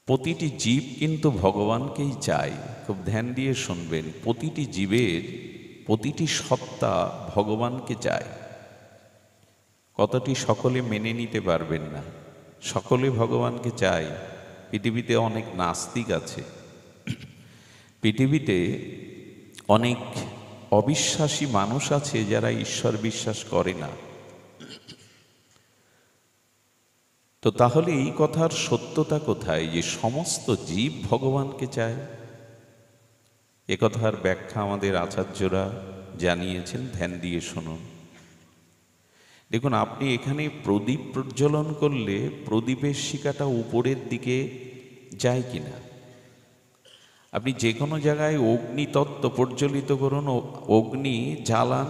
প্রতিটি জীব কিন্তু ভগবানকেই চায়। খুব ধ্যান দিয়ে শুনবেন, প্রতিটি জীবের প্রতিটি সত্তা ভগবানকে চায়। কতটি সকলে মেনে নিতে পারবেন না, সকলে ভগবানকে চায়। পৃথিবীতে অনেক নাস্তিক আছে, পৃথিবীতে অনেক অবিশ্বাসী মানুষ আছে যারা ঈশ্বর বিশ্বাস করে না। তো তাহলে এই কথার সত্যতা কোথায় যে সমস্ত জীব ভগবানকে চায়? এ কথার ব্যাখ্যা আমাদের আচার্যরা জানিয়েছেন, ধ্যান দিয়ে শুনুন। দেখুন, আপনি এখানে প্রদীপ প্রজ্বলন করলে প্রদীপের শিখাটা উপরের দিকে যায় কিনা? আপনি যে কোনো জায়গায় অগ্নিতত্ত্ব প্রজ্বলিত করুন, অগ্নি জ্বালান,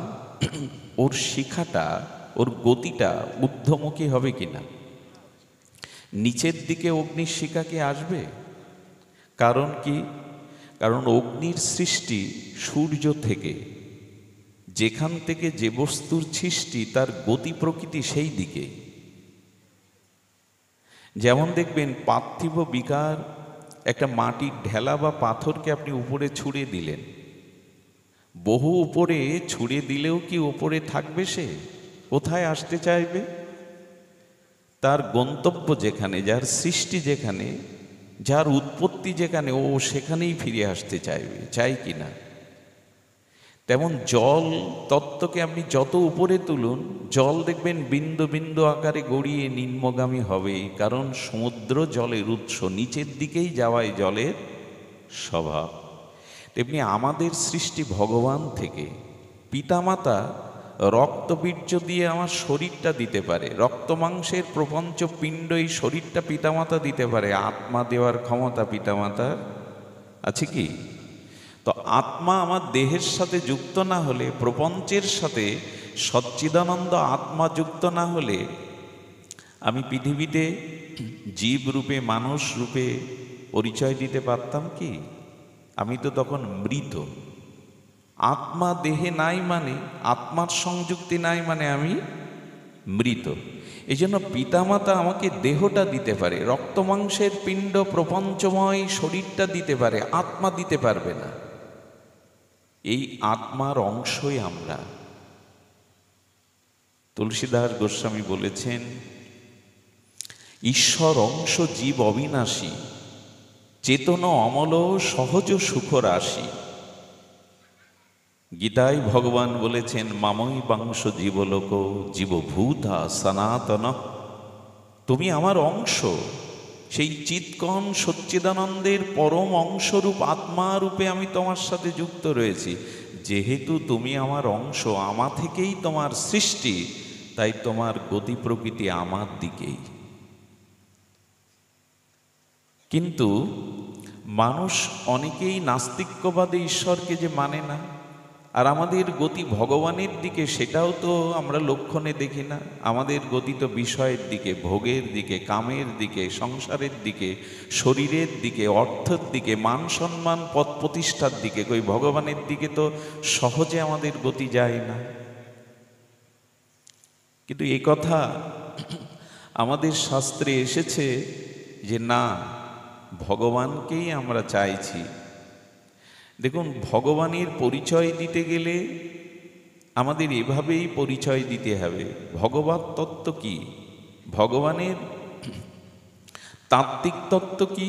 ওর শিখাটা, ওর গতিটা ঊর্ধ্বমুখী হবে কিনা? নিচের দিকে অগ্নির শিখা কি আসবে? কারণ কি? কারণ অগ্নির সৃষ্টি সূর্য থেকে, যেখান থেকে যে বস্তুর সৃষ্টি তার গতি প্রকৃতি সেই দিকে। যেমন দেখবেন পার্থিব বিকার একটা মাটির ঢেলা বা পাথরকে আপনি উপরে ছুঁড়ে দিলেন, বহু উপরে ছুঁড়ে দিলেও কি উপরে থাকবে? সে কোথায় আসতে চাইবে? তার গন্তব্য যেখানে, যার সৃষ্টি যেখানে, যার উৎপত্তি যেখানে, ও সেখানেই ফিরে আসতে চাইবে, চাই কি না? তেমন জল তত্ত্বকে আপনি যত উপরে তুলুন, জল দেখবেন বিন্দু বিন্দু আকারে গড়িয়ে নিম্নগামী হবে, কারণ সমুদ্র জলের উৎস, নিচের দিকেই যাওয়াই জলের স্বভাব। তেমনি আমাদের সৃষ্টি ভগবান থেকে। পিতামাতা রক্তবীর্য দিয়ে আমার শরীরটা দিতে পারে, রক্ত মাংসের প্রপঞ্চ পিণ্ড এই শরীরটা পিতামাতা দিতে পারে, আত্মা দেওয়ার ক্ষমতা পিতামাতার আছে কি? তো আত্মা আমার দেহের সাথে যুক্ত না হলে, প্রপঞ্চের সাথে সচ্চিদানন্দ আত্মা যুক্ত না হলে আমি পৃথিবীতে জীব রূপে, মানুষ রূপে পরিচয় দিতে পারতাম কি? আমি তো তখন মৃত। আত্মা দেহে নাই মানে, আত্মার সংযুক্তি নাই মানে আমি মৃত। এই জন্য পিতামাতা আমাকে দেহটা দিতে পারে, রক্ত মাংসের পিণ্ড প্রপঞ্চময় শরীরটা দিতে পারে, আত্মা দিতে পারবে না। এই আত্মার অংশই আমরা। তুলসীদাস গোস্বামী বলেছেন, ঈশ্বর অংশ জীব অবিনাশী, চেতন অমল সহজ সুখ রাশি। গীতায় ভগবান বলেছেন, মামই বাংশ জীবলোক জীবভূতা সনাতন। তুমি আমার অংশ, সেই চিৎকণ সচ্চিদানন্দের পরম অংশরূপ আত্মা রূপে আমি তোমার সাথে যুক্ত রয়েছি। যেহেতু তুমি আমার অংশ, আমা থেকেই তোমার সৃষ্টি, তাই তোমার গতি প্রকৃতি আমার দিকেই। কিন্তু মানুষ অনেকেই নাস্তিক্যবাদে ঈশ্বরকে যে মানে না, আর আমাদের গতি ভগবানের দিকে, সেটাও তো আমরা লক্ষণে দেখি না। আমাদের গতি তো বিষয়ের দিকে, ভোগের দিকে, কামের দিকে, সংসারের দিকে, শরীরের দিকে, অর্থের দিকে, মান সম্মান পদ প্রতিষ্ঠার দিকে। কই ভগবানের দিকে তো সহজে আমাদের গতি যায় না। কিন্তু এই কথা আমাদের শাস্ত্রে এসেছে যে না, ভগবানকেই আমরা চাইছি। দেখুন, ভগবানের পরিচয় দিতে গেলে আমাদের এভাবেই পরিচয় দিতে হবে। ভগবত তত্ত্ব কি? ভগবানের তাত্ত্বিক তত্ত্ব কি?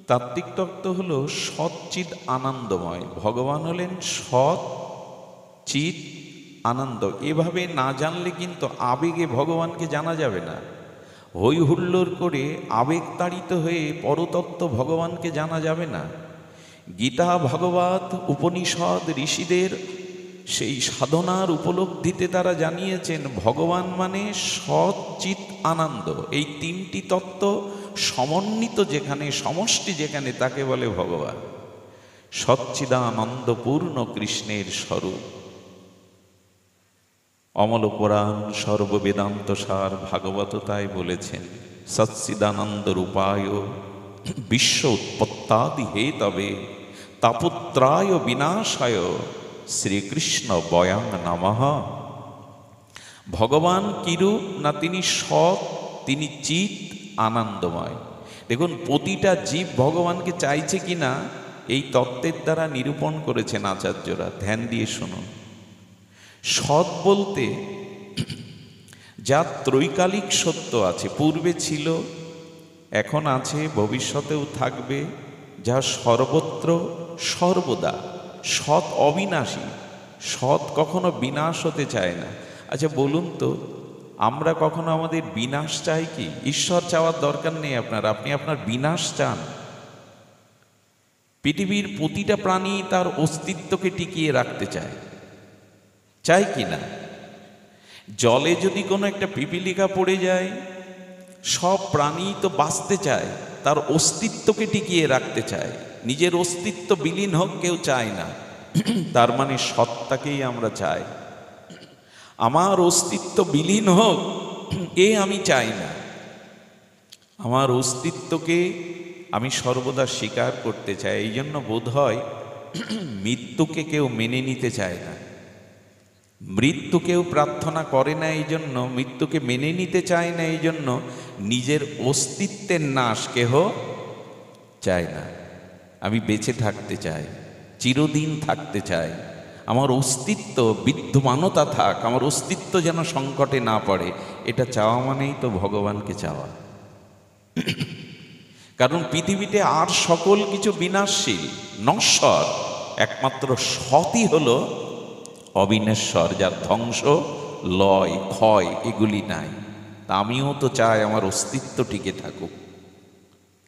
তাত্ত্বিক তত্ত্ব হলো সচ্চিৎ আনন্দময়। ভগবান হলেন সৎ চিৎ আনন্দ। এভাবে না জানলে কিন্তু আবেগে ভগবানকে জানা যাবে না। হই হুল্লোড় করে আবেগ তাড়িত হয়ে পরতত্ত্ব ভগবানকে জানা যাবে না। গীতা, ভাগবত, উপনিষদ, ঋষিদের সেই সাধনার উপলব্ধিতে তারা জানিয়েছেন ভগবান মানে সৎ চিৎ আনন্দ। এই তিনটি তত্ত্ব সমন্বিত যেখানে, সমষ্টি যেখানে, তাকে বলে ভগবান। সচ্চিদানন্দপূর্ণ কৃষ্ণের স্বরূপ। অমল পুরাণ সর্ববেদান্ত সার ভাগবত তাই বলেছেন, সচ্চিদানন্দ রূপায় বিশ্ব উৎপত্তাদি হেতবে তাপত্রায় বিনাশায় শ্রীকৃষ্ণ বয়াং নমঃ। ভগবান কিরূপ না, তিনি সৎ, তিনি চিৎ আনন্দময়। দেখুন প্রতিটা জীব ভগবানকে চাইছে কিনা এই তত্ত্বের দ্বারা নিরূপণ করেছেন আচার্যরা। ধ্যান দিয়ে শুনুন। সৎ বলতে যা ত্রৈকালিক সত্য আছে, পূর্বে ছিল, এখন আছে, ভবিষ্যতেও থাকবে, যা সর্বত্র সর্বদা, সৎ অবিনাশী, সৎ কখনো বিনাশ হতে চায় না। আচ্ছা বলুন তো, আমরা কখনো আমাদের বিনাশ চাই কি? ঈশ্বর চাওয়ার দরকার নেই আপনার, আপনি আপনার বিনাশ চান। পৃথিবীর প্রতিটা প্রাণী তার অস্তিত্বকে টিকিয়ে রাখতে চায়, চাই কি না? জলে যদি কোনো একটা পিপিলিকা পড়ে যায়, সব প্রাণী তো বাঁচতে চায়, তার অস্তিত্বকে টিকিয়ে রাখতে চায়, নিজের অস্তিত্ব বিলীন হোক কেউ চায় না। তার মানে সত্তাকেই আমরা চাই। আমার অস্তিত্ব বিলীন হোক এ আমি চাই না, আমার অস্তিত্বকে আমি সর্বদা স্বীকার করতে চাই। এই জন্য বোধ হয় মৃত্যুকে কেউ মেনে নিতে চায় না, মৃত্যুকেও প্রার্থনা করে না, এই জন্য মৃত্যুকে মেনে নিতে চায় না, এই জন্য নিজের অস্তিত্বের নাশ কেহ চায় না। আমি বেঁচে থাকতে চাই, চিরদিন থাকতে চাই, আমার অস্তিত্ব বিদ্যমানতা থাক, আমার অস্তিত্ব যেন সংকটে না পড়ে। এটা চাওয়া মানেই তো ভগবানকে চাওয়া। কারণ পৃথিবীতে আর সকল কিছু বিনাশশীল, নশ্বর, একমাত্র সৎই হলো অবিনশ্বর, যার ধ্বংস, লয়, ক্ষয় এগুলি নাই। তা আমিও তো চাই আমার অস্তিত্ব টিকে থাকুক।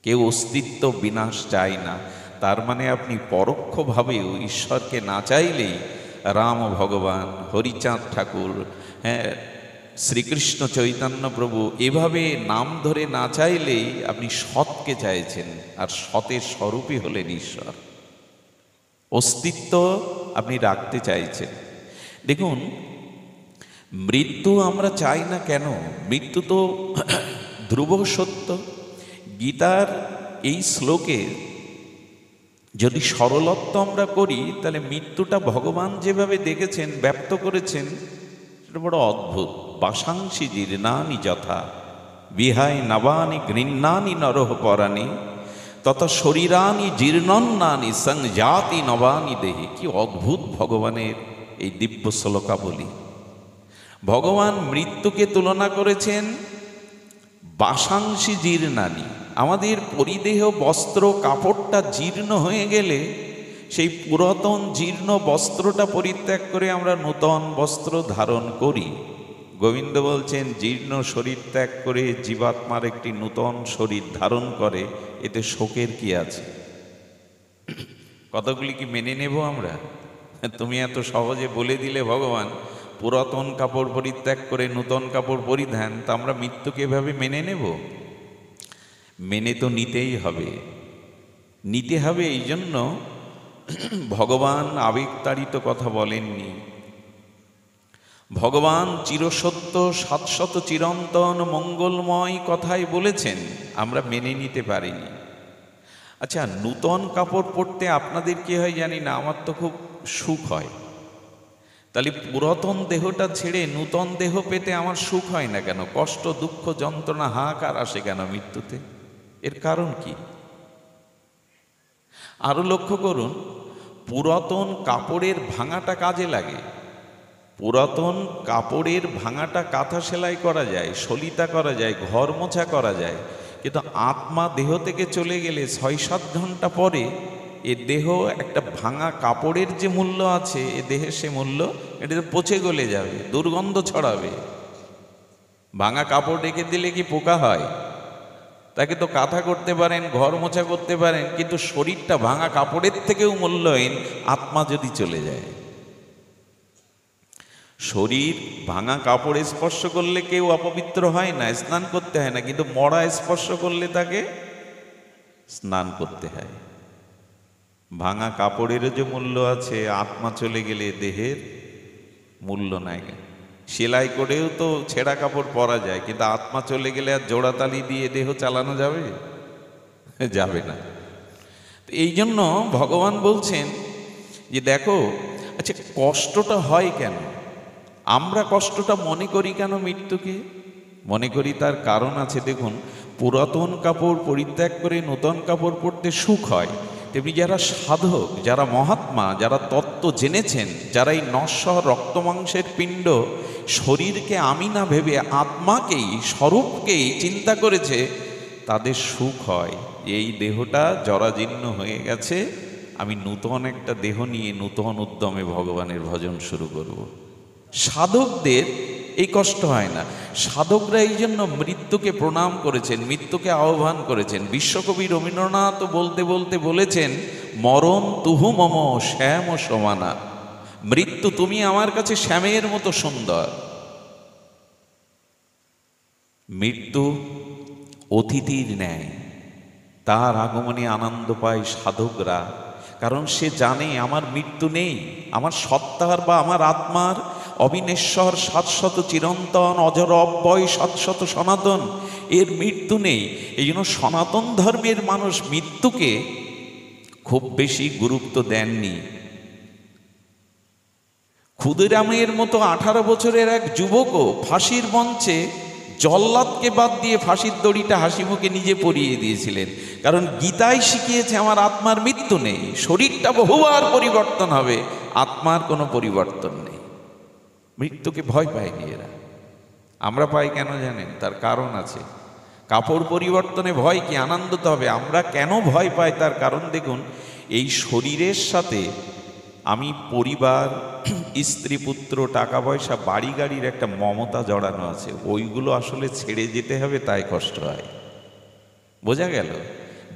কেউ অস্তিত্ব বিনাশ চায় না। তার মানে আপনি পরোক্ষভাবেও ঈশ্বরকে না চাইলেই, রাম ভগবান, হরিচাঁদ ঠাকুর, শ্রীকৃষ্ণ চৈতন্য প্রভু, এভাবে নাম ধরে না চাইলেই আপনি সৎকে চাইছেন, আর সতের স্বরূপই হলেন ঈশ্বর। অস্তিত্ব আপনি রাখতে চাইছেন। দেখুন, মৃত্যু আমরা চাই না কেন? মৃত্যু তো ধ্রুব সত্য। গীতার এই শ্লোকে যদি সরলত্ব আমরা করি, তাহলে মৃত্যুটা ভগবান যেভাবে দেখেছেন, ব্যক্ত করেছেন, সেটা বড় অদ্ভুত। বাসাংসি জীর্ণানি যথা বিহায় নবানি গৃহ্ণানি নরহ পরাণি তথা শরীরানি জীর্ণন্নানি সংজাতি নবানি দেহি। কি অদ্ভুত ভগবানের এই দিব্য শ্লোকাবলী। ভগবান মৃত্যুকে তুলনা করেছেন বাসাংসি জীর্ণানি। আমাদের পরিদেহ বস্ত্র কাপড়টা জীর্ণ হয়ে গেলে সেই পুরাতন জীর্ণ বস্ত্রটা পরিত্যাগ করে আমরা নূতন বস্ত্র ধারণ করি। গোবিন্দ বলছেন, জীর্ণ শরীর ত্যাগ করে জীবাত্মার একটি নূতন শরীর ধারণ করে, এতে শোকের কি আছে? কতগুলি কি মেনে নেব আমরা? তুমি এত সহজে বলে দিলে ভগবান পুরাতন কাপড় পরিত্যাগ করে নূতন কাপড় পরিধান, তা আমরা মৃত্যুকে এভাবে মেনে নেব? মেনে তো নিতেই হবে, নিতে হবে। এই জন্য ভগবান আবেগতাড়িত কথা বলেননি। ভগবান চিরসত্য, শাশ্বত, চিরন্তন, মঙ্গলময় কথাই বলেছেন, আমরা মেনে নিতে পারিনি। আচ্ছা, নূতন কাপড় পরতে আপনাদের কি হয় জানি না, আমার তো খুব সুখ হয়। তাহলে পুরাতন দেহটা ছেড়ে নূতন দেহ পেতে আমার সুখ হয় না কেন? কষ্ট, দুঃখ, যন্ত্রণা, হাহাকার আসে কেন মৃত্যুতে? এর কারণ কি? আরো লক্ষ্য করুন, পুরাতন কাপড়ের ভাঙাটা কাজে লাগে। পুরাতন কাপড়ের ভাঙাটা কাঁথা সেলাই করা যায়, সলিতা করা যায়, ঘর মোছা করা যায়। কিন্তু আত্মা দেহ থেকে চলে গেলে ৬-৭ ঘন্টা পরে এ দেহ একটা ভাঙা কাপড়ের যে মূল্য আছে, এ দেহের সে মূল্য এটা পচে গলে যাবে, দুর্গন্ধ ছড়াবে। ভাঙা কাপড় রেখে দিলে কি পোকা হয়? তাকে তো কাঁথা করতে পারেন, ঘর মোছা করতে পারেন, কিন্তু শরীরটা ভাঙা কাপড়ের থেকেও মূল্যহীন আত্মা যদি চলে যায়। শরীর ভাঙা কাপড় স্পর্শ করলে কেউ অপবিত্র হয় না, স্নান করতে হয় না, কিন্তু মরা স্পর্শ করলে তাকে স্নান করতে হয়। ভাঙা কাপড়ের যে মূল্য আছে, আত্মা চলে গেলে দেহের মূল্য নাই। সেলাই করেও তো ছেঁড়া কাপড় পরা যায়, কিন্তু আত্মা চলে গেলে আর জোড়াতালি দিয়ে দেহ চালানো যাবে? যাবে না। এই জন্য ভগবান বলছেন যে দেখো, আচ্ছা কষ্টটা হয় কেন? আমরা কষ্টটা মনে করি কেন মৃত্যুকে? মনে করি তার কারণ আছে। দেখুন, পুরাতন কাপড় পরিত্যাগ করে নূতন কাপড় পরতে সুখ হয়, তেমনি যারা সাধক, যারা মহাত্মা, যারা তত্ত্ব জেনেছেন, যারা এই নশ্বর রক্তমাংসের পিণ্ড শরীরকে আমি না ভেবে আত্মাকেই, স্বরূপকেই চিন্তা করেছে, তাদের সুখ হয়। এই দেহটা জরাজীর্ণ হয়ে গেছে, আমি নূতন একটা দেহ নিয়ে নূতন উদ্যমে ভগবানের ভজন শুরু করব। সাধকদের এই কষ্ট হয় না। সাধকরা এই জন্য মৃত্যুকে প্রণাম করেছেন, মৃত্যুকে আহ্বান করেছেন। বিশ্বকবি রবীন্দ্রনাথ বলতে বলতে বলেছেন, মরণ তুহু মম শ্যাম সমানা। মৃত্যু, তুমি আমার কাছে শ্যামের মতো সুন্দর। মৃত্যু অতিথির ন্যায়, তার আগমনে আনন্দ পায় সাধকরা, কারণ সে জানে আমার মৃত্যু নেই। আমার সত্তার বা আমার আত্মার অবিনেশ্বর, শাশ্বত, চিরন্তন, অজর, অব্যয়, শাশ্বত, সনাতন, এর মৃত্যু নেই। এই জন্য সনাতন ধর্মের মানুষ মৃত্যুকে খুব বেশি গুরুত্ব দেননি। ক্ষুদিরামের মতো 18 বছরের এক যুবকও ফাঁসির মঞ্চে জল্লাদকে বাদ দিয়ে ফাঁসির দড়িটা হাসিমুখে নিজে পরিয়ে দিয়েছিলেন, কারণ গীতায় শিখিয়েছে আমার আত্মার মৃত্যু নেই। শরীরটা বহুবার পরিবর্তন হবে, আত্মার কোনো পরিবর্তন নেই। মৃত্যুকে ভয় পায়নি এরা। আমরা পাই কেন জানেন? তার কারণ আছে। কাপড় পরিবর্তনে ভয় কি? আনন্দ তো হবে। আমরা কেন ভয় পাই তার কারণ দেখুন। এই শরীরের সাথে আমি পরিবার, স্ত্রী, পুত্র, টাকা পয়সা, বাড়ি গাড়ির একটা মমতা জড়ানো আছে, ওইগুলো আসলে ছেড়ে যেতে হবে, তাই কষ্ট হয়। বোঝা গেল?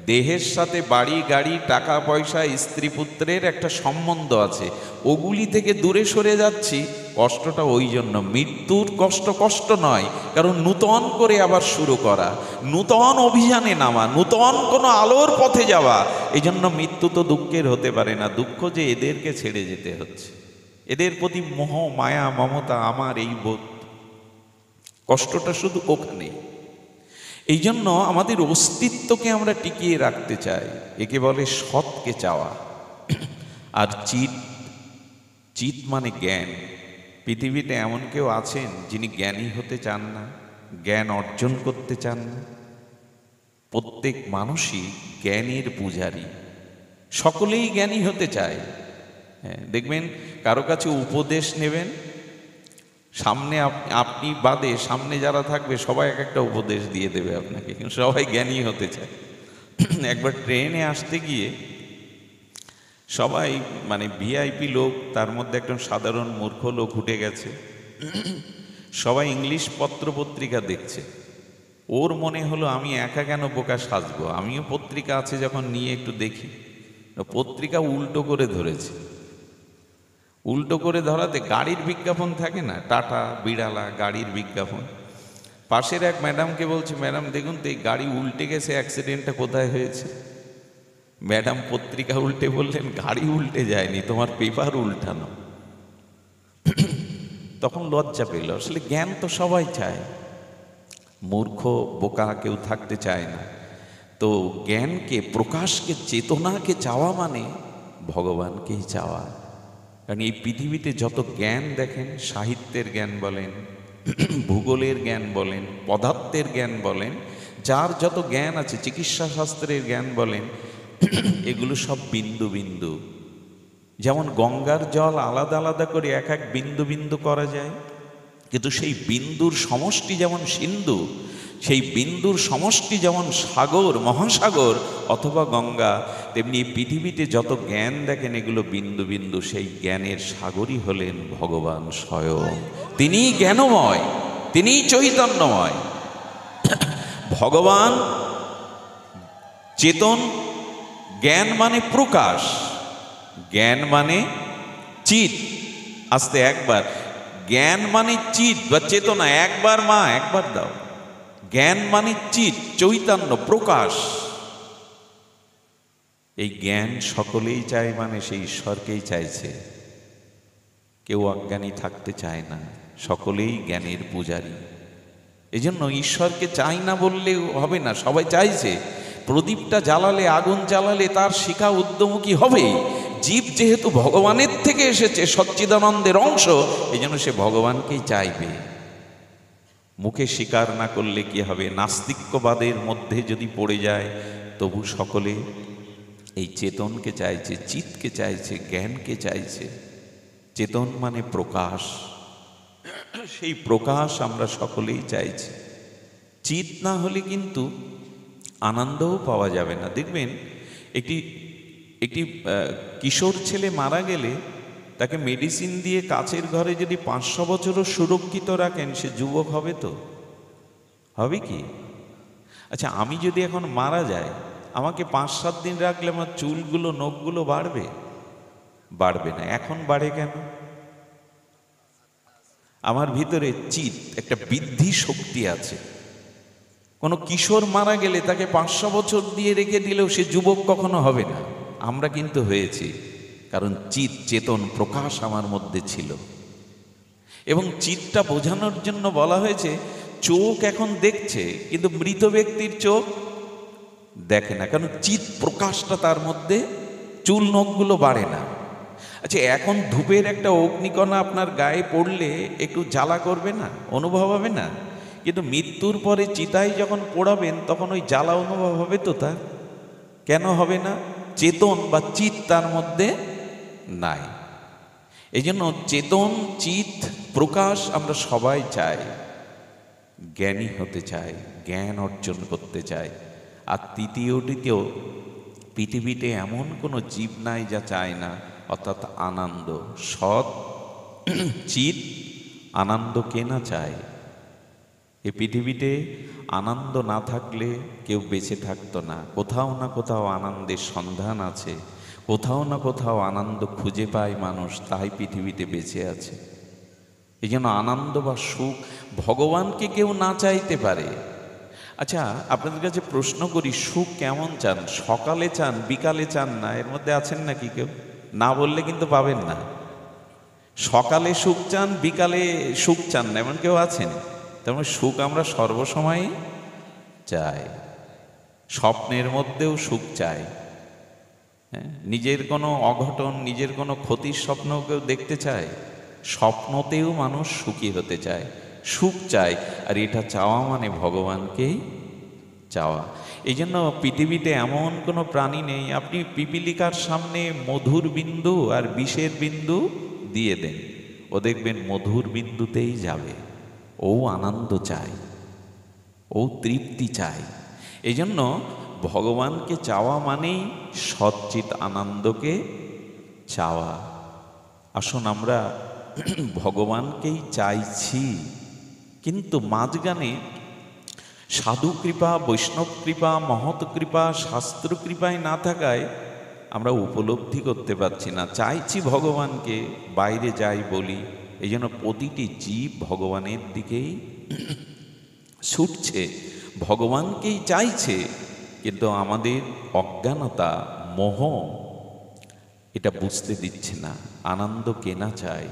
দেহের সাথে বাড়ি গাড়ি, টাকা পয়সা, স্ত্রী পুত্রের একটা সম্বন্ধ আছে, ওগুলি থেকে দূরে সরে যাচ্ছি, কষ্টটা ওই জন্য। মৃত্যুর কষ্ট কষ্ট নয়, কারণ নূতন করে আবার শুরু করা, নূতন অভিযানে নামা, নূতন কোনো আলোর পথে যাওয়া। এই জন্য মৃত্যু তো দুঃখের হতে পারে না। দুঃখ যে এদেরকে ছেড়ে যেতে হচ্ছে, এদের প্রতি মোহ, মায়া, মমতা, আমার এই বোধ, কষ্টটা শুধু ওখানেই। এই জন্য আমাদের অস্তিত্বকে আমরা টিকিয়ে রাখতে চাই, একে বলে সৎকে চাওয়া। আর চিত, চিত মানে জ্ঞান। পৃথিবীতে এমন কেউ আছেন যিনি জ্ঞানী হতে চান না, জ্ঞান অর্জন করতে চান না? প্রত্যেক মানুষই জ্ঞানের পূজারী, সকলেই জ্ঞানী হতে চায়। হ্যাঁ, দেখবেন কারো কাছে উপদেশ নেবেন, সামনে আপনি বাদে সামনে যারা থাকবে সবাই এক একটা উপদেশ দিয়ে দেবে আপনাকে, কিন্তু সবাই জ্ঞানী হতে চায়। একবার ট্রেনে আসতে গিয়ে সবাই মানে ভিআইপি লোক, তার মধ্যে একজন সাধারণ মূর্খ লোক উঠে গেছে। সবাই ইংলিশ পত্রপত্রিকা দেখছে। ওর মনে হলো আমি একা কেন বোকা সাজবো, আমিও পত্রিকা আছে যখন নিয়ে একটু দেখি। পত্রিকা উল্টো করে ধরেছে। উল্টো করে ধরাতে গাড়ির বিজ্ঞাপন থাকে না, টাটা, বিড়ালা, গাড়ির বিজ্ঞাপন। পাশের এক ম্যাডামকে বলছে, ম্যাডাম দেখুন তো এই গাড়ি উল্টে গেছে, অ্যাক্সিডেন্টটা কোথায় হয়েছে? ম্যাডাম পত্রিকা উল্টে বললেন, গাড়ি উল্টে যায়নি, তোমার পেপার উল্টানো। তখন লজ্জা পেল। আসলে জ্ঞান তো সবাই চায়, মূর্খ বোকা কেউ থাকতে চায় না। তো জ্ঞানকে, প্রকাশকে, চেতনাকে চাওয়া মানে ভগবানকেই চাওয়া। কারণ এই পৃথিবীতে যত জ্ঞান দেখেন, সাহিত্যের জ্ঞান বলেন, ভূগোলের জ্ঞান বলেন, পদার্থের জ্ঞান বলেন, যার যত জ্ঞান আছে, চিকিৎসা শাস্ত্রের জ্ঞান বলেন, এগুলো সব বিন্দু বিন্দু। যেমন গঙ্গার জল আলাদা আলাদা করে এক এক বিন্দু বিন্দু করা যায়, কিন্তু সেই বিন্দুর সমষ্টি যেমন সিন্ধু, সেই বিন্দুর সমষ্টি যেমন সাগর, মহাসাগর অথবা গঙ্গা, তেমনি পৃথিবীতে যত জ্ঞান দেখেন এগুলো বিন্দু বিন্দু। সেই জ্ঞানের সাগরই হলেন ভগবান স্বয়ং। তিনিই জ্ঞানময়, তিনিই চৈতন্যময়। ভগবান চেতন। জ্ঞান মানে প্রকাশ, জ্ঞান মানে চিত। আস্তে একবার, জ্ঞান মানে চিত বা চেতনা। একবার মা, একবার দাও। জ্ঞান মানে চিত, চৈতন্য, প্রকাশ। এই জ্ঞান সকলেই চায়, মানে সেই ঈশ্বরকেই চাইছে। কেউ অজ্ঞানী থাকতে চায় না, সকলেই জ্ঞানের পূজারী। এই জন্য ঈশ্বরকে চাই না বললেও হবে না, সবাই চাইছে। প্রদীপটা জ্বালালে, আগুন জ্বালালে তার শিখা উদ্যমুখী হবেই। জীব যেহেতু ভগবানের থেকে এসেছে, সচ্চিদানন্দের অংশ, এই জন্য সে ভগবানকেই চাইবে। মুখে স্বীকার না করলে কি হবে? নাস্তিক্যবাদের মধ্যে যদি পড়ে যায়, তবু সকলে এই চেতনকে চাইছে, চিতকে চাইছে, জ্ঞানকে চাইছে। চেতন মানে প্রকাশ, সেই প্রকাশ আমরা সকলেই চাইছি। চিত না হলে কিন্তু আনন্দও পাওয়া যাবে না। দেখবেন একটি একটি কিশোর ছেলে মারা গেলে তাকে মেডিসিন দিয়ে কাচের ঘরে যদি 500 বছরও সুরক্ষিত রাখেন, সে যুবক হবে তো? হবে কি? আচ্ছা, আমি যদি এখন মারা যাই, আমাকে 5-7 দিন রাখলে আমার চুলগুলো, নখগুলো বাড়বে? বাড়বে না। এখন বাড়ে কেন? আমার ভিতরে চিত, একটা বৃদ্ধি শক্তি আছে। কোনো কিশোর মারা গেলে তাকে 500 বছর দিয়ে রেখে দিলেও সে যুবক কখনো হবে না। আমরা কিন্তু হয়েছি, কারণ চিত, চেতন, প্রকাশ আমার মধ্যে ছিল। এবং চিতটা বোঝানোর জন্য বলা হয়েছে, চোখ এখন দেখছে কিন্তু মৃত ব্যক্তির চোখ দেখে না, কারণ চিত প্রকাশটা তার মধ্যে, চুল নখগুলো বাড়ে না। আচ্ছা, এখন ধূপের একটা অগ্নিকণা আপনার গায়ে পড়লে একটু জ্বালা করবে না? অনুভব হবে না? কিন্তু মৃত্যুর পরে চিতায় যখন পোড়াবেন তখন ওই জ্বালা অনুভব হবে তো তার? কেন হবে না? চেতন বা চিত তার মধ্যে নাই। এই জন্য চেতন, চিত, প্রকাশ আমরা সবাই চাই। জ্ঞানী হতে চাই, জ্ঞান অর্জন করতে চাই। আর তৃতীয়টিতেও, পৃথিবীতে এমন কোনো জীব নাই যা চায় না, অর্থাৎ আনন্দ। সৎ চিত আনন্দ কে না চায়? এ পৃথিবীতে আনন্দ না থাকলে কেউ বেঁচে থাকতো না। কোথাও না কোথাও আনন্দের সন্ধান আছে, কোথাও না কোথাও আনন্দ খুঁজে পায় মানুষ, তাই পৃথিবীতে বেঁচে আছে। এই জন্য আনন্দ বা সুখ ভগবানকে কেউ না চাইতে পারে। আচ্ছা, আপনাদের কাছে প্রশ্ন করি, সুখ কেমন চান? সকালে চান, বিকালে চান না? এর মধ্যে আছেন নাকি কেউ? না বললে কিন্তু পাবেন না। সকালে সুখ চান, বিকালে সুখ চান না, এমন কেউ আছেন? তেমন সুখ আমরা সর্বসময় চাই। স্বপ্নের মধ্যেও সুখ চাই। হ্যাঁ, নিজের কোনো অঘটন, নিজের কোনো ক্ষতির স্বপ্ন কেউ দেখতে চায়? স্বপ্নতেও মানুষ সুখী হতে চায়, সুখ চায়। আর এটা চাওয়া মানে ভগবানকেই চাওয়া। এই জন্য পৃথিবীতে এমন কোনো প্রাণী নেই, আপনি পিপীলিকার সামনে মধুর বিন্দু আর বিষের বিন্দু দিয়ে দেন, ও দেখবেন মধুর বিন্দুতেই যাবে। ও আনন্দ চায়, ও তৃপ্তি চায়। এই জন্য ভগবানকে চাওয়া মানেই সচ্চিত আনন্দকে চাওয়া। আসুন আমরা ভগবানকেই চাইছি, কিন্তু মাঝখানে সাধু কৃপা, বৈষ্ণব কৃপা, মহৎ কৃপা, শাস্ত্র কৃপায় না থাকায় আমরা উপলব্ধি করতে পারছি না। চাইছি ভগবানকে, বাইরে যাই বলি। এই জন্য প্রতিটি জীব ভগবানের দিকেই ছুটছে, ভগবানকেই চাইছে, কিন্তু আমাদের অজ্ঞানতা, মোহ এটা বুঝতে দিচ্ছে না। আনন্দ কেনা চায়,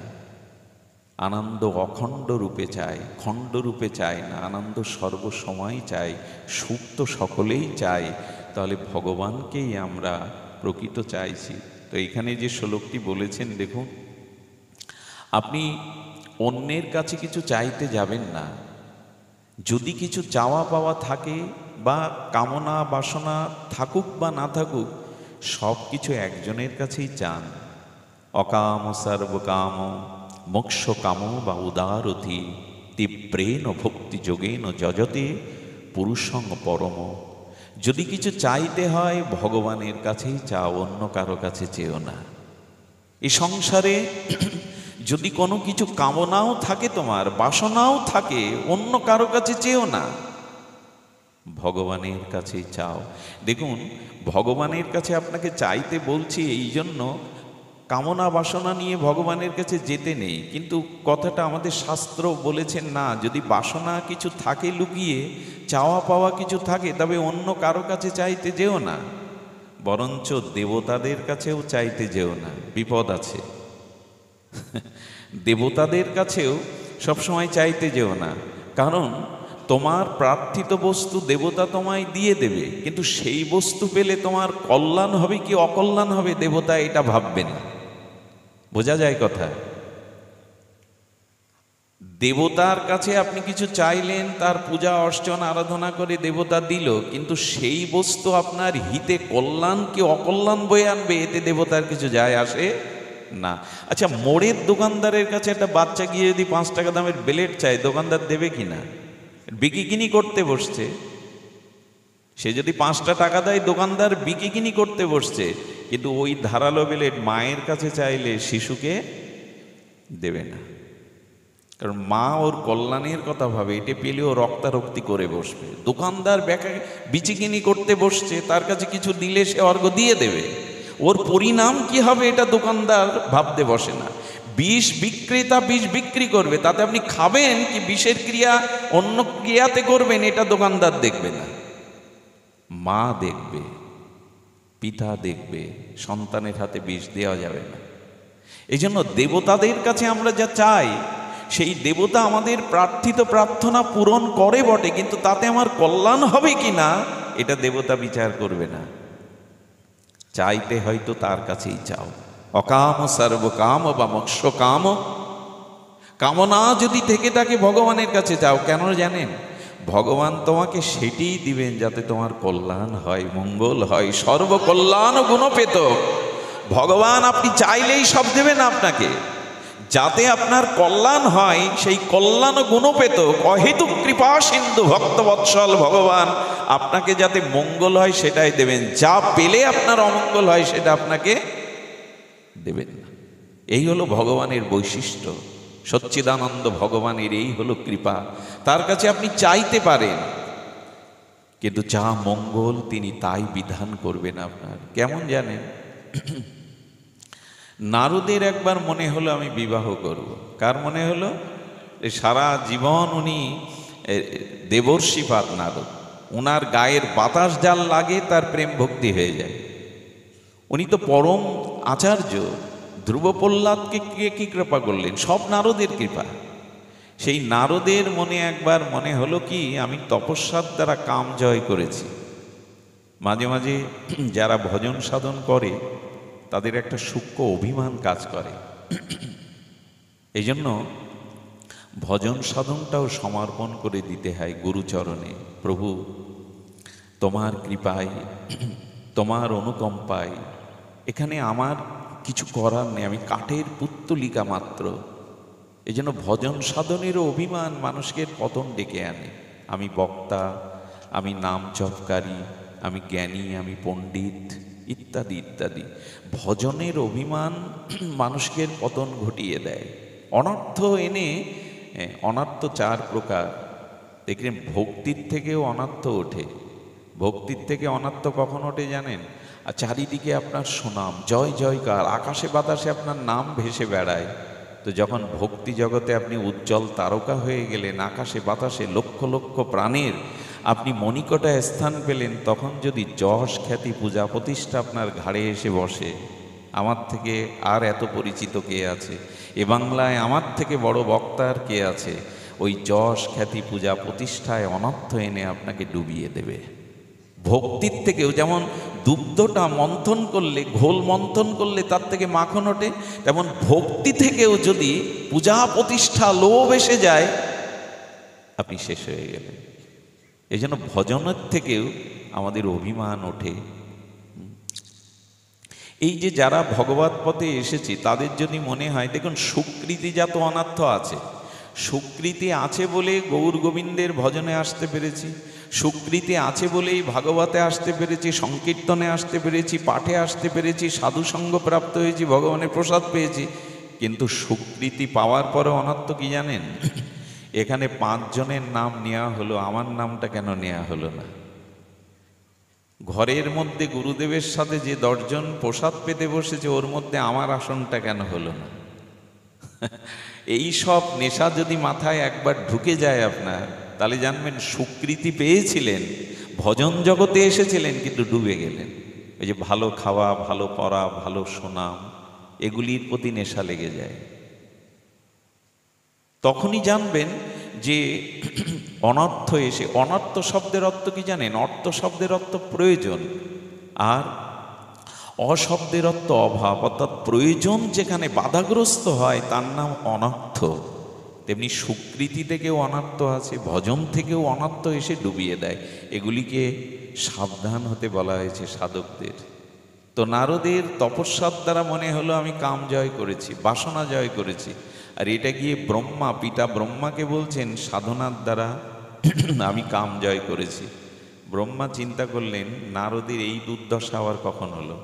আনন্দ অখণ্ড রূপে চায়, খণ্ড রূপে চায় না। আনন্দ সর্বসময় চাই, সুখ তো সকলেই চাই। তাহলে ভগবানকেই আমরা প্রকৃত চাইছি। তো এখানে যে শ্লোকটি বলেছেন, দেখুন, আপনি অন্যের কাছে কিছু চাইতে যাবেন না। যদি কিছু চাওয়া পাওয়া থাকে বা কামনা বাসনা থাকুক বা না থাকুক, সব কিছু একজনের কাছেই চান। অকাম সর্বকাম মোক্ষ কাম বা উদারতি তীব্রেণ ভক্তি যোগেন যজতে পুরুষং পরম। যদি কিছু চাইতে হয় ভগবানের কাছেই চাও, অন্য কারো কাছে চেও না। এই সংসারে যদি কোনো কিছু কামনাও থাকে, তোমার বাসনাও থাকে, অন্য কারো কাছে চেও না, ভগবানের কাছেই চাও। দেখুন, ভগবানের কাছে আপনাকে চাইতে বলছি এই জন্য, কামনা বাসনা নিয়ে ভগবানের কাছে যেতে নেই। কিন্তু কথাটা আমাদের শাস্ত্র বলেছেন না, যদি বাসনা কিছু থাকে লুকিয়ে, চাওয়া পাওয়া কিছু থাকে, তবে অন্য কারো কাছে চাইতে যেও না। বরঞ্চ দেবতাদের কাছেও চাইতে যেও না, বিপদ আছে। দেবতাদের কাছেও সবসময় চাইতে যেও না, কারণ তোমার প্রার্থিত বস্তু দেবতা তোমায় দিয়ে দেবে, কিন্তু সেই বস্তু পেলে তোমার কল্যাণ হবে কি অকল্যাণ হবে দেবতা এটা ভাববে না। বোঝা যায় কথা? দেবতার কাছে আপনি কিছু চাইলেন, তার পূজা অর্চন আরাধনা করে দেবতা দিল, কিন্তু সেই বস্তু আপনার হিতে কল্যাণ কি অকল্যাণ বয়ে আনবে, এতে দেবতার কিছু যায় আসে না। আচ্ছা, মোড়ের দোকানদারের কাছে একটা বাচ্চা গিয়ে যদি 5 টাকা দামের বেলেট চায়, দোকানদার দেবে কি না? বিকিকিনি করতে বসছে। সে যদি 5টা টাকা দেয়, দোকানদার বিকিকিনি করতে বসছে, কিন্তু ওই ধারালো বেলেট মায়ের কাছে চাইলে শিশুকে দেবে না। কারণ মা ওর কল্যাণের কথা ভাবে, এটা পেলেও রক্তারক্তি করে বসবে। দোকানদার বিচিকিনি করতে বসছে, তার কাছে কিছু দিলে সে অর্ঘ্য দিয়ে দেবে, ওর পরিণাম কি হবে এটা দোকানদার ভাবতে বসে না। বিষ বিক্রেতা বিষ বিক্রি করবে, তাতে আপনি খাবেন কি বিষের ক্রিয়া অন্য ক্রিয়াতে করবেন, এটা দোকানদার দেখবে না। মা দেখবে, পিতা দেখবে, সন্তানের হাতে বিষ দেওয়া যাবে না। এই জন্য দেবতাদের কাছে আমরা যা চাই, সেই দেবতা আমাদের প্রার্থিত প্রার্থনা পূরণ করে বটে, কিন্তু তাতে আমার কল্যাণ হবে কি না এটা দেবতা বিচার করবে না। চাইতে হয়তো তার কাছেই চাও। অকাম সর্বকাম বা মোক্ষ কাম, কামনা যদি থেকে থাকে ভগবানের কাছে চাও। কেন জানেন? ভগবান তোমাকে সেটিই দিবেন যাতে তোমার কল্যাণ হয়, মঙ্গল হয়, সর্বকল্যাণ গুণপেত। ভগবান আপনি চাইলেই সব দেবেন আপনাকে, যাতে আপনার কল্যাণ হয়, সেই কল্যাণ গুণপেত অহেতুক কৃপা সিন্ধু ভক্তবৎসল ভগবান আপনাকে যাতে মঙ্গল হয় সেটাই দেবেন। যা পেলে আপনার অমঙ্গল হয় সেটা আপনাকে দেবেন না। এই হলো ভগবানের বৈশিষ্ট্য। সচ্চিদানন্দ ভগবানের এই হলো কৃপা। তার কাছে আপনি চাইতে পারেন, কিন্তু যা মঙ্গল তিনি তাই বিধান করবেন আপনার। কেমন জানেন? নারদের একবার মনে হলো আমি বিবাহ করব। কার মনে হলো? সারা জীবন উনি দেবর্ষিপাত নারদ, ওনার গায়ের বাতাস জাল লাগে তার প্রেম ভক্তি হয়ে যায়। উনি তো পরম আচার্য। ধ্রুব প্রহ্লাদকে কে কি কৃপা করলেন? সব নারদের কৃপা। সেই নারদের মনে একবার মনে হলো কি, আমি তপস্যার দ্বারা কাম জয় করেছি। মাঝে মাঝে যারা ভজন সাধন করে তাদের একটা সূক্ষ্ম অভিমান কাজ করে। এই জন্য ভজন সাধনটাও সমর্পণ করে দিতে হয় গুরুচরণে। প্রভু তোমার কৃপায়, তোমার অনুকম্পায়, এখানে আমার কিছু করার নেই, আমি কাঠের পুত্তলিকা মাত্র। এই জন্য ভজন সাধনেরও অভিমান মানুষকে পতন ডেকে আনে। আমি বক্তা, আমি নাম জপকারী, আমি জ্ঞানী, আমি পণ্ডিত, ইত্যাদি ইত্যাদি। ভজনের অভিমান মানুষকে পতন ঘটিয়ে দেয়। অনর্থ এনে, অনর্থ 4 প্রকার দেখলেন। ভক্তির থেকেও অনর্থ ওঠে। ভক্তির থেকে অনর্থ কখন ওঠে জানেন? আর চারিদিকে আপনার সুনাম, জয় জয়কার, আকাশে বাতাসে আপনার নাম ভেসে বেড়ায়। তো যখন ভক্তি জগতে আপনি উজ্জ্বল তারকা হয়ে গেলেন, আকাশে বাতাসে লক্ষ লক্ষ প্রাণের আপনি মণিকটায় স্থান পেলেন, তখন যদি যশ খ্যাতি পূজা প্রতিষ্ঠা আপনার ঘাড়ে এসে বসে, আমার থেকে আর এত পরিচিত কে আছে এ বাংলায়, আমার থেকে বড় বক্তার কে আছে? ওই যশ খ্যাতি পূজা প্রতিষ্ঠায় অনর্থ এনে আপনাকে ডুবিয়ে দেবে। ভক্তির থেকেও যেমন দুগ্ধটা মন্থন করলে, ঘোল মন্থন করলে তার থেকে মাখন ওঠে, তেমন ভক্তি থেকেও যদি পূজা প্রতিষ্ঠা লোভ এসে যায়, আপনি শেষ হয়ে গেলেন। এই জন্য ভজনের থেকেও আমাদের অভিমান ওঠে। এই যে যারা ভগবত পথে এসেছে তাদের যদি মনে হয়, দেখুন সুকৃতিজাত অনর্থ আছে। সুকৃতি আছে বলে গৌর গোবিন্দের ভজনে আসতে পেরেছি, সুকৃতি আছে বলেই ভাগবতে আসতে পেরেছি, সংকীর্তনে আসতে পেরেছি, পাঠে আসতে পেরেছি, সাধুসঙ্গ প্রাপ্ত হয়েছি, ভগবানের প্রসাদ পেয়েছি। কিন্তু সুকৃতি পাওয়ার পরে অনর্থ কি জানেন? এখানে 5 জনের নাম নেওয়া হলো, আমার নামটা কেন নেওয়া হলো না? ঘরের মধ্যে গুরুদেবের সাথে যে 10 জন প্রসাদ পেতে বসেছে, ওর মধ্যে আমার আসনটা কেন হলো না? এই সব নেশা যদি মাথায় একবার ঢুকে যায় আপনার, তাহলে জানবেন সুকৃতি পেয়েছিলেন, ভজন জগতে এসেছিলেন, কিন্তু ডুবে গেলেন। এই যে ভালো খাওয়া, ভালো পড়া, ভালো সুনাম, এগুলির প্রতি নেশা লেগে যায়। তখনই জানবেন যে অনর্থ এসে, অনর্থ শব্দের অর্থ কি জানেন? অর্থ শব্দের অর্থ প্রয়োজন, আর অশব্দের অর্থ অভাব। অর্থাৎ প্রয়োজন যেখানে বাধাগ্রস্ত হয় তার নাম অনর্থ। তেমনি সুকৃতি থেকেও অনাত্ম আছে, ভজন থেকেও অনাত্ম এসে ডুবিয়ে দেয়। এগুলিকে সাবধান হতে বলা হয়েছে সাধকদের। তো নারদের তপস্যার দ্বারা মনে হলো আমি কাম জয় করেছি, বাসনা জয় করেছি। আর এটা গিয়ে ব্রহ্মা, পিতা ব্রহ্মাকে বলছেন সাধনার দ্বারা আমি কাম জয় করেছি। ব্রহ্মা চিন্তা করলেন নারদের এই দুর্দশা আবার কখন হলো।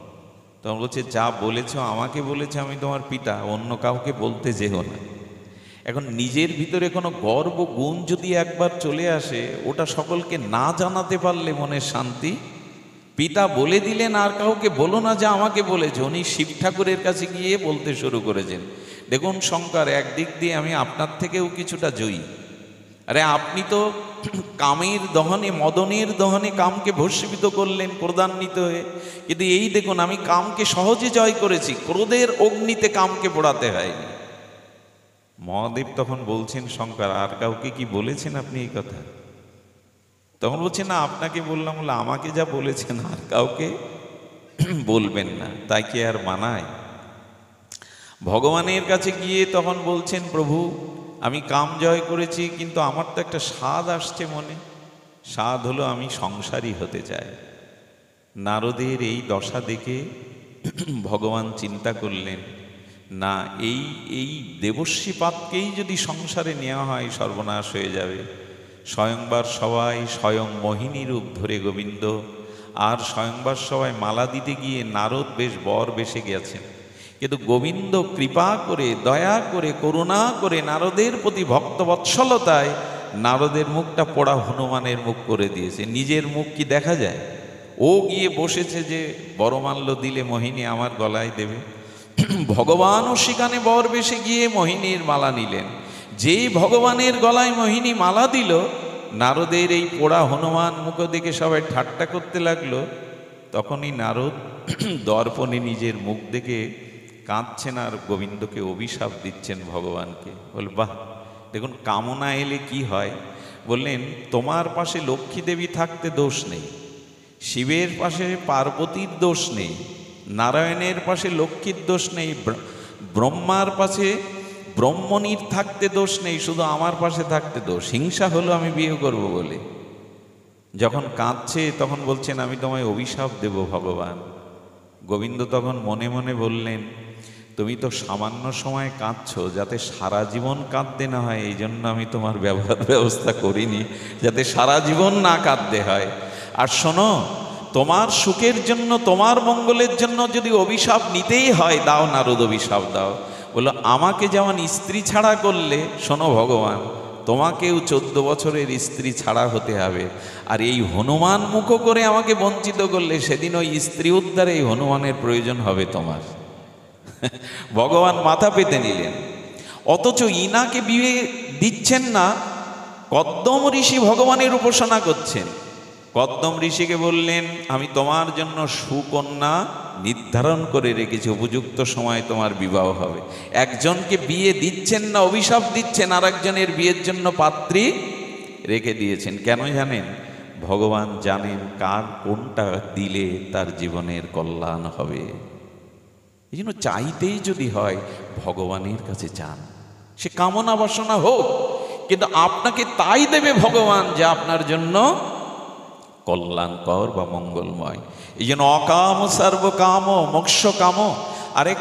তখন বলছে যা বলেছ আমাকে বলেছে, আমি তোমার পিতা, অন্য কাউকে বলতে যেও না। এখন নিজের ভিতরে কোনো গর্ব গুণ যদি একবার চলে আসে, ওটা সকলকে না জানাতে পারলে মনের শান্তি। পিতা বলে দিলেন আর কাউকে বলো না যে আমাকে বলেছে। উনি শিব ঠাকুরের কাছে গিয়ে বলতে শুরু করেছেন, দেখুন শঙ্কর, একদিক দিয়ে আমি আপনার থেকেও কিছুটা জয়ী। আরে আপনি তো কামের দহনে, মদনের দহনে কামকে ভস্মীভূত করলেন ক্রোধান্বিত হয়ে, কিন্তু এই দেখুন আমি কামকে সহজে জয় করেছি, ক্রোধের অগ্নিতে কামকে পোড়াতে হয়নি। মহাদেব তখন বলছেন শঙ্কর, আর কাউকে কি বলেছেন আপনি এই কথা? তখন বলছে না, আপনাকে বললাম। বলে আমাকে যা বলেছেন আর কাউকে বলবেন না। তাই কি আর মানায়? ভগবানের কাছে গিয়ে তখন বলছেন, প্রভু আমি কাম জয় করেছি, কিন্তু আমার তো একটা স্বাদ আসছে মনে। স্বাদ হলো আমি সংসারী হতে চাই। নারদের এই দশা দেখে ভগবান চিন্তা করলেন, না, এই দেবর্ষিপাতকেই যদি সংসারে নেওয়া হয় সর্বনাশ হয়ে যাবে। স্বয়ংবার সবাই স্বয়ং মোহিনী রূপ ধরে গোবিন্দ, আর স্বয়ংবার সবাই মালা দিতে গিয়ে নারদ বেশ বর বেশে গেছেন। কিন্তু গোবিন্দ কৃপা করে, দয়া করে, করুণা করে নারদের প্রতি ভক্তবৎসলতায় নারদের মুখটা পোড়া হনুমানের মুখ করে দিয়েছে। নিজের মুখ কি দেখা যায়? ও গিয়ে বসেছে যে বরমাল্য দিলে মোহিনী আমার গলায় দেবে। ভগবানও সেখানে বর বেশে গিয়ে মোহিনীর মালা নিলেন। যেই ভগবানের গলায় মোহিনী মালা দিল, নারদের এই পোড়া হনুমান মুখ দেখে সবাই ঠাট্টা করতে লাগলো। তখনই নারদ দর্পণে নিজের মুখ দেখে কাঁদছেন আর গোবিন্দকে অভিশাপ দিচ্ছেন ভগবানকে। বল বাহ, দেখুন কামনা এলে কি হয়। বললেন তোমার পাশে লক্ষ্মী দেবী থাকতে দোষ নেই, শিবের পাশে পার্বতীর দোষ নেই, নারায়ণের পাশে লক্ষ্মীর দোষ নেই, ব্রহ্মার পাশে ব্রহ্মণীর থাকতে দোষ নেই, শুধু আমার পাশে থাকতে দোষ। হিংসা হলো আমি বিয়ে করব বলে। যখন কাঁদছে তখন বলছেন আমি তোমায় অভিশাপ দেব ভগবান। গোবিন্দ তখন মনে মনে বললেন, তুমি তো সামান্য সময় কাঁদছো, যাতে সারা জীবন কাঁদতে না হয় এই জন্য আমি তোমার ব্যবস্থা করিনি, যাতে সারা জীবন না কাঁদতে হয়। আর শোনো, তোমার সুখের জন্য, তোমার মঙ্গলের জন্য যদি অভিশাপ নিতেই হয়, দাও নারদ, অভিশাপ দাও। বললো আমাকে যেমন স্ত্রী ছাড়া করলে, শোনো ভগবান, তোমাকেও 14 বছরের স্ত্রী ছাড়া হতে হবে। আর এই হনুমান মুখো করে আমাকে বঞ্চিত করলে, সেদিন ওই স্ত্রী উদ্ধারে এই হনুমানের প্রয়োজন হবে তোমার। ভগবান মাথা পেতে নিলেন। অথচ ইনাকে বিয়ে দিচ্ছেন না, কদ্দম ঋষি ভগবানের উপাসনা করছেন। কদ্দম ঋষিকে বললেন আমি তোমার জন্য সুকন্যা নির্ধারণ করে রেখেছি, উপযুক্ত সময় তোমার বিবাহ হবে। একজনকে বিয়ে দিচ্ছেন না, অভিশাপ দিচ্ছেন, আর একজনের বিয়ের জন্য পাত্রী রেখে দিয়েছেন। কেন জানেন? ভগবান জানেন কার কোনটা দিলে তার জীবনের কল্যাণ হবে। এই জন্য চাইতেই যদি হয় ভগবানের কাছে চান, সে কামনা বাসনা হোক, কিন্তু আপনাকে তাই দেবে ভগবান যে আপনার জন্য কল্যাণকর বা মঙ্গলময়। এই জন্য অকাম সর্বকাম মোক্ষ কাম। আরে